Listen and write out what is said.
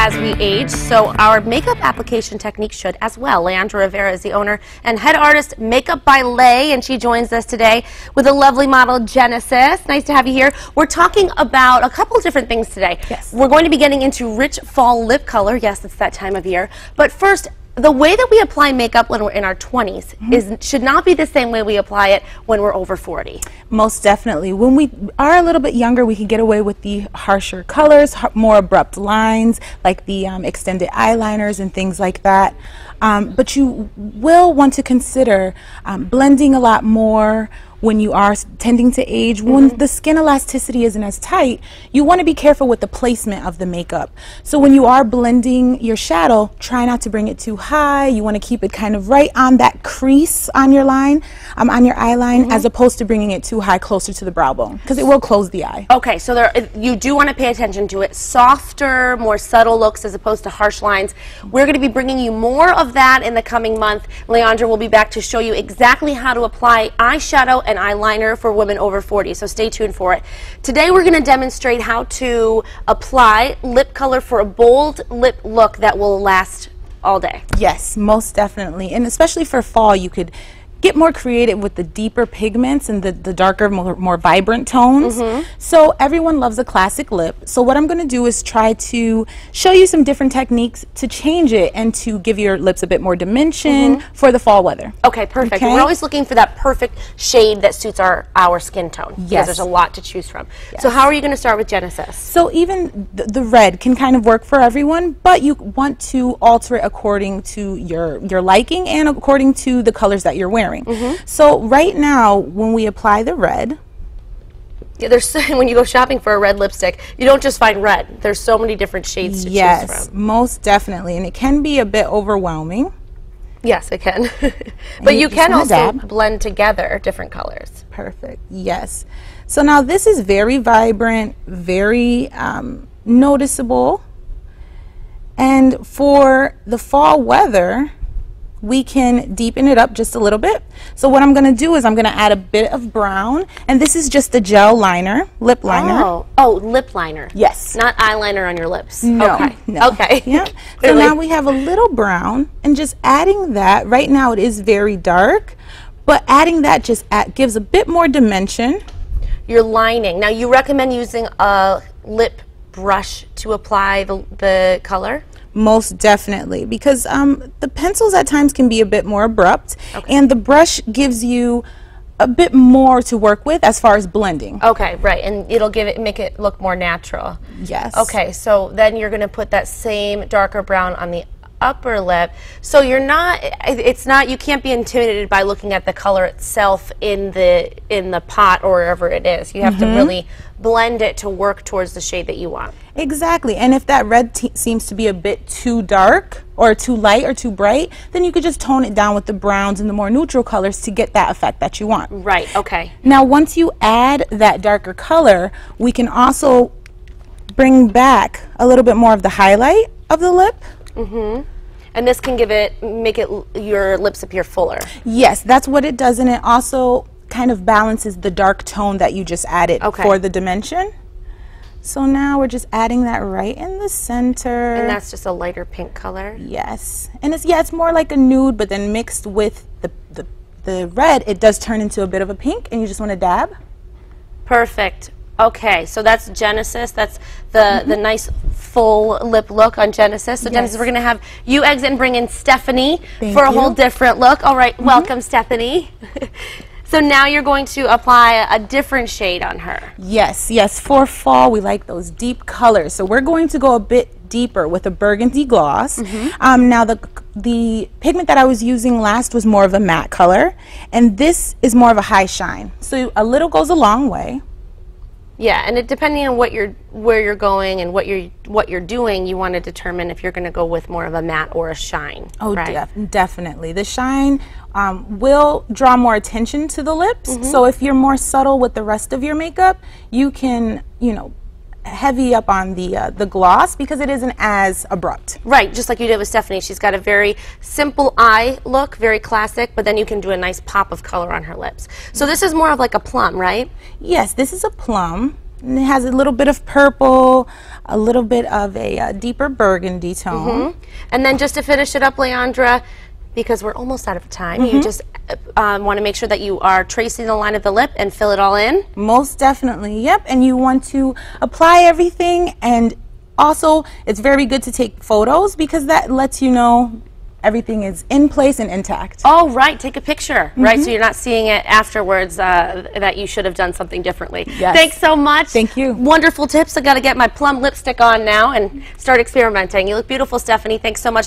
as we age, so our makeup application technique should as well. Leandra Rivera is the owner and head artist, Makeup by Lay, and she joins us today with the lovely model Genesis. Nice to have you here. We're talking about a couple different things today. Yes. We're going to be getting into rich fall lip color. Yes, it's that time of year. But first, the way that we apply makeup when we're in our 20s should not be the same way we apply it when we're over 40. Most definitely. When we are a little bit younger, we can get away with the harsher colors, more abrupt lines, like the extended eyeliners and things like that. But you will want to consider blending a lot more when you are tending to age. When the skin elasticity isn't as tight, you want to be careful with the placement of the makeup. So when you are blending your shadow, try not to bring it too high. You want to keep it kind of right on that crease on your line, on your eye line, as opposed to bringing it too high closer to the brow bone, because it will close the eye. Okay, so you do want to pay attention to it. Softer, more subtle looks as opposed to harsh lines. We're going to be bringing you more of that in the coming month. Leandra will be back to show you exactly how to apply eyeshadow and eyeliner for women over 40, so stay tuned for it. Today we're going to demonstrate how to apply lip color for a bold lip look that will last all day. Yes, most definitely. And especially for fall, you could get more creative with the deeper pigments and the darker, more vibrant tones. So everyone loves a classic lip. So what I'm going to do is try to show you some different techniques to change it and to give your lips a bit more dimension for the fall weather. Okay, perfect. Okay. We're always looking for that perfect shade that suits our skin tone. Yes. Because there's a lot to choose from. Yes. So how are you going to start with Genesis? So even the red can kind of work for everyone, but you want to alter it according to your liking and according to the colors that you're wearing. So right now, when we apply the red, Yeah, when you go shopping for a red lipstick, you don't just find red. There's so many different shades to choose from. Most definitely, and it can be a bit overwhelming. Yes, it can. But you can also dab. blend together different colors. Perfect. Yes. So now this is very vibrant, very noticeable, and for the fall weather, we can deepen it up just a little bit. So what I'm going to do is I'm going to add a bit of brown, and this is just the gel liner, lip liner. Oh, lip liner. Yes. Not eyeliner on your lips. No. Okay. No. Okay. Yeah. So now we have a little brown, and just adding that, right now it is very dark, but adding that just gives a bit more dimension. You're lining. Now you recommend using a lip brush to apply the color? Most definitely, because the pencils at times can be a bit more abrupt, and the brush gives you a bit more to work with as far as blending. Okay, right, and it'll make it look more natural. Yes. Okay, so then you're going to put that same darker brown on the upper lip. So you can't be intimidated by looking at the color itself in the pot or wherever it is. You have to really blend it to work towards the shade that you want. Exactly, and if that red seems to be a bit too dark or too light or too bright, then you could just tone it down with the browns and the more neutral colors to get that effect that you want. Right, okay. Now once you add that darker color, we can also bring back a little bit more of the highlight of the lip. And this can make your lips appear fuller. Yes, that's what it does, and it also kind of balances the dark tone that you just added for the dimension. So now we're just adding that right in the center. And that's just a lighter pink color? Yes. And it's more like a nude, but then mixed with the red, it does turn into a bit of a pink, and you just want to dab. Perfect. Okay, so that's Genesis. That's the nice full lip look on Genesis. So Genesis, we're going to have you exit and bring in Stephanie for a whole different look. All right, welcome Stephanie. So now you're going to apply a different shade on her. Yes, yes. For fall, we like those deep colors. So we're going to go a bit deeper with a burgundy gloss. Now the pigment that I was using last was more of a matte color, and this is more of a high shine. So a little goes a long way. Yeah, and depending on where you're going and what you're doing, you want to determine if you're going to go with more of a matte or a shine. Oh, right? Definitely. The shine will draw more attention to the lips. So if you're more subtle with the rest of your makeup, you can, heavy up on the gloss because it isn't as abrupt. Right, just like you did with Stephanie. She's got a very simple eye look, very classic, but then you can do a nice pop of color on her lips. So this is more of like a plum, right? Yes, this is a plum. And it has a little bit of purple, a little bit of a deeper burgundy tone. And then just to finish it up, Leandra, because we're almost out of time, you just want to make sure that you are tracing the line of the lip and fill it all in. Most definitely, yep. And you want to apply everything, and also it's very good to take photos because that lets you know everything is in place and intact. Oh, right. Take a picture, right? So you're not seeing it afterwards that you should have done something differently. Yes. Thanks so much. Thank you. Wonderful tips. I got to get my plum lipstick on now and start experimenting. You look beautiful, Stephanie. Thanks so much.